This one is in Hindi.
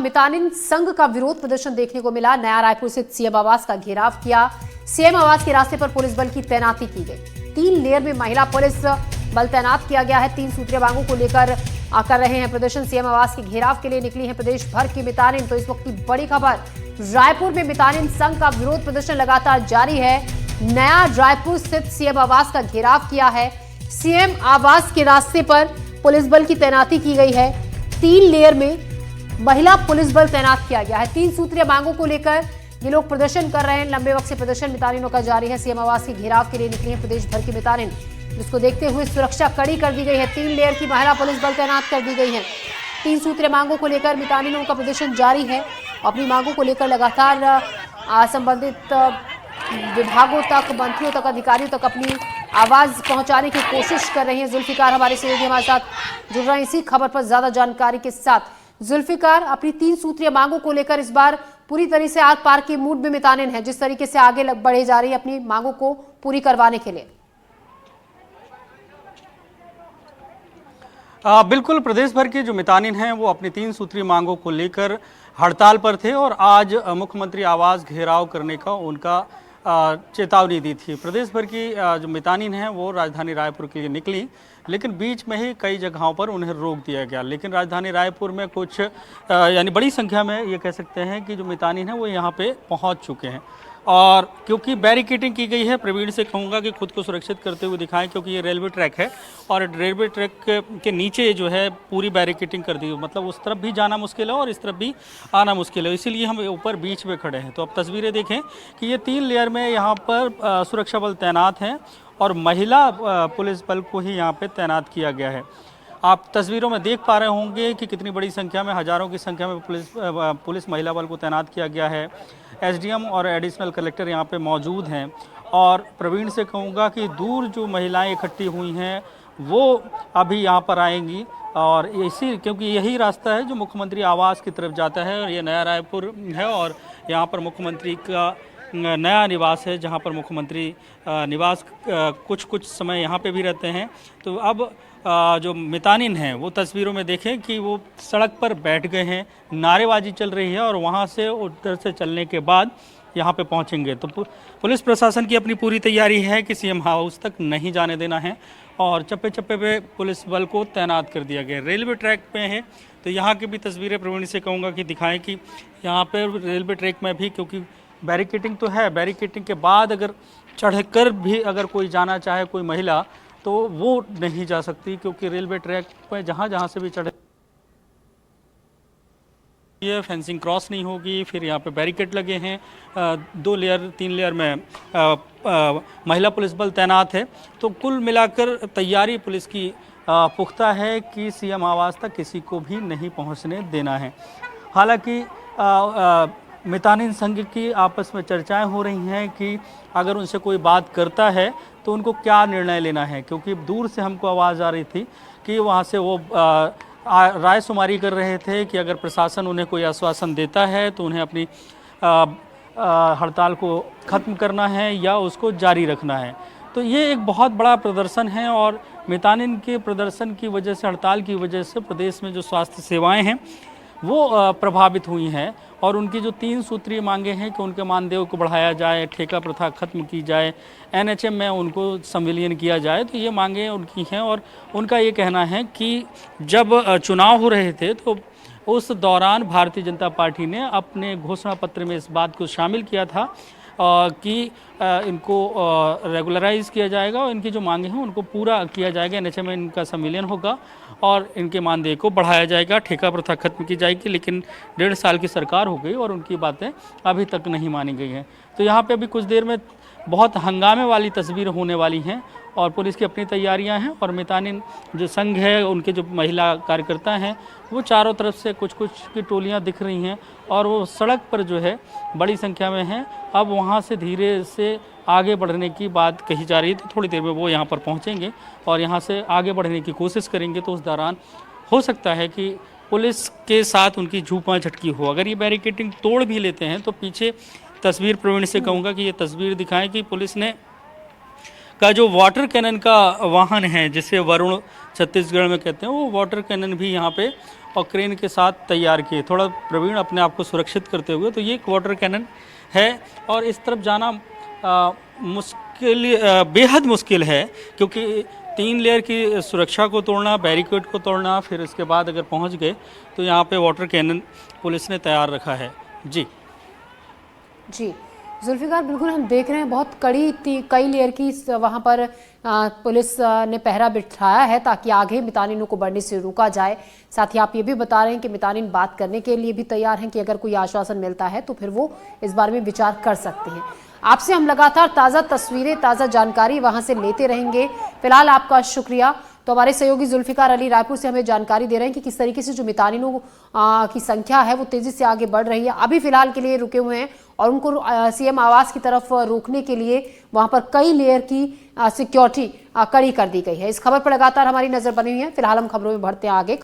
मितानिन संघ का विरोध प्रदर्शन देखने को मिला। नया रायपुर स्थित सीएम आवास का घेराव किया। सीएम आवास के रास्ते पर पुलिस बल की तैनाती की गई। 3 लेयर में महिला पुलिस बल तैनात किया गया है। 3 सूत्रीय मांगों को लेकर कर रहे हैं प्रदर्शन। सीएम आवास के घेराव के लिए निकली है प्रदेश भर की मितानिन। तो इस वक्त की बड़ी खबर, रायपुर में मितानिन संघ का विरोध प्रदर्शन लगातार जारी है। नया रायपुर स्थित सीएम आवास का घेराव किया है। सीएम आवास के रास्ते पर पुलिस बल की तैनाती की गई है। 3 लेयर में महिला पुलिस बल तैनात किया गया है। 3 सूत्रीय मांगों को लेकर ये लोग प्रदर्शन कर रहे हैं। लंबे वक्त से प्रदर्शन मितानिनों का जारी है। सीएम आवास के घेराव के लिए निकली है प्रदेश भर की मितानिन, जिसको देखते हुए सुरक्षा कड़ी कर दी गई है। 3 लेयर की महिला पुलिस बल तैनात कर दी गई है। 3 सूत्रीय मांगों को लेकर मितानिनों का प्रदर्शन जारी है। अपनी मांगों को लेकर लगातार संबंधित विभागों तक, मंत्रियों तक, अधिकारियों तक अपनी आवाज पहुंचाने की कोशिश कर रही है। जुल्फिकार हमारे सहयोगी हमारे साथ जुड़ रहे हैं इसी खबर पर ज्यादा जानकारी के साथ। जुल्फिकार, अपनी 3 सूत्रीय मांगों को लेकर इस बार पूरी तरह से आग पार के मूड में मितानिन है, जिस तरीके से आगे बढ़े जा रही है अपनी मांगों को पूरी करवाने के लिए। बिल्कुल, प्रदेश भर के जो मितानिन हैं वो अपनी 3 सूत्रीय मांगों को लेकर हड़ताल पर थे और आज मुख्यमंत्री आवास घेराव करने का उनका चेतावनी दी थी। प्रदेश भर की जो मितानिन हैं वो राजधानी रायपुर के लिए निकली, लेकिन बीच में ही कई जगहों पर उन्हें रोक दिया गया। लेकिन राजधानी रायपुर में कुछ यानी बड़ी संख्या में ये कह सकते हैं कि जो मितानिन हैं वो यहाँ पे पहुँच चुके हैं। और क्योंकि बैरिकेडिंग की गई है, प्रवीण से कहूँगा कि खुद को सुरक्षित करते हुए दिखाएं, क्योंकि ये रेलवे ट्रैक है और रेलवे ट्रैक के नीचे जो है पूरी बैरिकेडिंग कर दी, मतलब उस तरफ भी जाना मुश्किल है और इस तरफ भी आना मुश्किल है। इसीलिए हम ऊपर बीच में खड़े हैं। तो अब तस्वीरें देखें कि ये 3 लेयर में यहाँ पर सुरक्षा बल तैनात हैं और महिला पुलिस बल को ही यहाँ पर तैनात किया गया है। आप तस्वीरों में देख पा रहे होंगे कि कितनी बड़ी संख्या में, हजारों की संख्या में पुलिस महिला बल को तैनात किया गया है। एसडीएम और एडिशनल कलेक्टर यहाँ पे मौजूद हैं और प्रवीण से कहूँगा कि दूर जो महिलाएं इकट्ठी हुई हैं वो अभी यहाँ पर आएंगी और इसी क्योंकि यही रास्ता है जो मुख्यमंत्री आवास की तरफ जाता है और ये नया रायपुर है और यहाँ पर मुख्यमंत्री का नया निवास है, जहाँ पर मुख्यमंत्री निवास कुछ समय यहाँ पे भी रहते हैं। तो अब जो मितानिन हैं वो तस्वीरों में देखें कि वो सड़क पर बैठ गए हैं, नारेबाजी चल रही है और वहाँ से उधर से चलने के बाद यहाँ पे पहुँचेंगे। तो पुलिस प्रशासन की अपनी पूरी तैयारी है कि सीएम हाउस तक नहीं जाने देना है और चप्पे चप्पे पे पुलिस बल को तैनात कर दिया गया। रेलवे ट्रैक पे है तो यहाँ की भी तस्वीरें प्रवीण से कहूँगा कि दिखाएँ कि यहाँ पर रेलवे ट्रैक में भी, क्योंकि बैरिकेडिंग तो है, बैरिकेडिंग के बाद अगर चढ़कर भी अगर कोई जाना चाहे, कोई महिला, तो वो नहीं जा सकती, क्योंकि रेलवे ट्रैक पर जहाँ से भी चढ़े ये फेंसिंग क्रॉस नहीं होगी। फिर यहाँ पे बैरिकेड लगे हैं, 2 लेयर 3 लेयर में महिला पुलिस बल तैनात है। तो कुल मिलाकर तैयारी पुलिस की पुख्ता है कि सीएम आवास तक किसी को भी नहीं पहुँचने देना है। हालांकि मितानिन संघ की आपस में चर्चाएं हो रही हैं कि अगर उनसे कोई बात करता है तो उनको क्या निर्णय लेना है, क्योंकि दूर से हमको आवाज़ आ रही थी कि वहाँ से वो राय शुमारी कर रहे थे कि अगर प्रशासन उन्हें कोई आश्वासन देता है तो उन्हें अपनी हड़ताल को ख़त्म करना है या उसको जारी रखना है। तो ये एक बहुत बड़ा प्रदर्शन है और मितानिन के प्रदर्शन की वजह से, हड़ताल की वजह से प्रदेश में जो स्वास्थ्य सेवाएँ हैं वो प्रभावित हुई हैं और उनकी जो 3 सूत्रीय मांगे हैं कि उनके मानदेय को बढ़ाया जाए, ठेका प्रथा खत्म की जाए, एनएचएम में उनको संविलियन किया जाए, तो ये मांगे उनकी हैं। और उनका ये कहना है कि जब चुनाव हो रहे थे तो उस दौरान भारतीय जनता पार्टी ने अपने घोषणा पत्र में इस बात को शामिल किया था कि इनको रेगुलराइज किया जाएगा और इनकी जो मांगे हैं उनको पूरा किया जाएगा, एनएचएम में इनका संविलियन होगा और इनके मानदेय को बढ़ाया जाएगा, ठेका प्रथा खत्म की जाएगी। लेकिन 1.5 साल की सरकार हो गई और उनकी बातें अभी तक नहीं मानी गई हैं। तो यहाँ पे अभी कुछ देर में बहुत हंगामे वाली तस्वीर होने वाली हैं और पुलिस की अपनी तैयारियां हैं और मितानिन जो संघ है, उनके जो महिला कार्यकर्ता हैं, वो चारों तरफ से कुछ की टोलियां दिख रही हैं और वो सड़क पर जो है बड़ी संख्या में हैं। अब वहाँ से धीरे से आगे बढ़ने की बात कही जा रही है, तो थोड़ी देर में वो यहाँ पर पहुँचेंगे और यहाँ से आगे बढ़ने की कोशिश करेंगे। तो उस दौरान हो सकता है कि पुलिस के साथ उनकी झूपा झटकी हो। अगर ये बैरिकेडिंग तोड़ भी लेते हैं तो पीछे तस्वीर प्रवीण से कहूँगा कि ये तस्वीर दिखाएं कि पुलिस ने का जो वाटर कैनन का वाहन है, जिसे वरुण छत्तीसगढ़ में कहते हैं, वो वाटर कैनन भी यहाँ पे और क्रेन के साथ तैयार किए, थोड़ा प्रवीण अपने आप को सुरक्षित करते हुए। तो ये एक वाटर कैनन है और इस तरफ जाना बेहद मुश्किल है, क्योंकि 3 लेयर की सुरक्षा को तोड़ना, बैरिकेड को तोड़ना, फिर इसके बाद अगर पहुंच गए तो यहाँ पे वाटर कैनन पुलिस ने तैयार रखा है। जी जुल्फिकार, बिल्कुल हम देख रहे हैं बहुत कई लेयर की वहाँ पर पुलिस ने पहरा बिठाया है ताकि आगे मितानिनों को बढ़ने से रोका जाए। साथ ही आप ये भी बता रहे हैं कि मितानिन बात करने के लिए भी तैयार हैं कि अगर कोई आश्वासन मिलता है तो फिर वो इस बारे में विचार कर सकते हैं। आपसे हम लगातार ताज़ा तस्वीरें, ताज़ा जानकारी वहाँ से लेते रहेंगे। फिलहाल आपका शुक्रिया। तो हमारे सहयोगी जुल्फिकार अली रायपुर से हमें जानकारी दे रहे हैं कि किस तरीके से जो मितानिनों की संख्या है वो तेजी से आगे बढ़ रही है। अभी फिलहाल के लिए रुके हुए हैं और उनको सीएम आवास की तरफ रोकने के लिए वहां पर कई लेयर की सिक्योरिटी कड़ी कर दी गई है। इस खबर पर लगातार हमारी नजर बनी हुई है। फिलहाल हम खबरों में बढ़ते हैं आगे।